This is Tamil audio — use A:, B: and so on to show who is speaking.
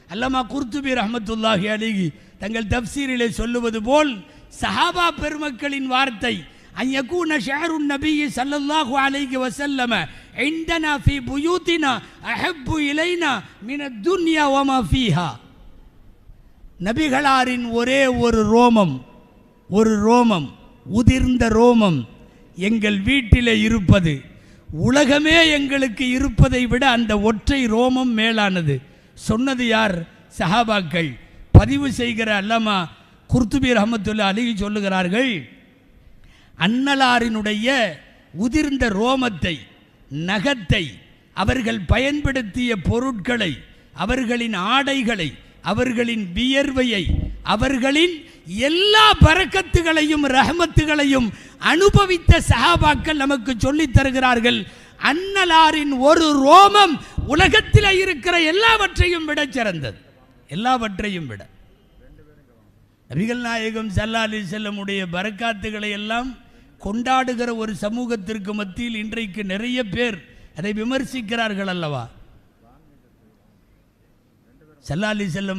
A: அல்லமா குர்துபி ரஹ்மத்துல்லாஹி அலைஹி தங்கள் தஃப்சீரிலே சொல்லுவது போல் சஹாபா பெருமக்களின் வார்த்தை அன் யகூன ஷஅருன் நபி ஸல்லல்லாஹு அலைஹி வஸல்லம் இந்தனா ஃபீ புயூத்தினா அஹப்பு இலைனா மினத் துன்யா வமா ஃபீஹா. நபிகளாரின் ஒரே ஒரு ரோமம் உதிர்ந்த ரோமம் எங்கள் வீட்டிலே இருப்பது உலகமே எங்களுக்கு இருப்பதை விட அந்த ஒற்றை ரோமம் மேலானது. சொன்னது யார்? சஹாபாக்கள். பதிவு செய்கிற அல்லமா குர்துபி ரஹ்மத்துல்லாஹி அலைஹி சொல்லுகிறார்கள், அன்னலாரினுடைய உதிர்ந்த ரோமத்தை, நகத்தை, அவர்கள் பயன்படுத்திய பொருட்களை, அவர்களின் ஆடைகளை, அவர்களின் வியர்வையை, அவர்களின் எல்லா பரக்கத்துகளையும் ரஹமத்துகளையும் அனுபவித்த சஹாபாக்கள் நமக்கு சொல்லித் தருகிறார்கள். அன்னலாரின் ஒரு ரோமம் உலகத்தில் இருக்கிற எல்லாவற்றையும் விட சிறந்தது. எல்லாவற்றையும் விட நபிகள் நாயகம் ஸல்லல்லாஹு அலைஹி வஸல்லம் உடைய பரக்காத்துகளை எல்லாம் கொண்டாடுகிற ஒரு சமூகத்திற்கு மத்தியில் இன்றைக்கு நிறைய பேர் அதை விமர்சிக்கிறார்கள் அல்லவா? ஸல்லல்லாஹு அலைஹி வஸல்லம்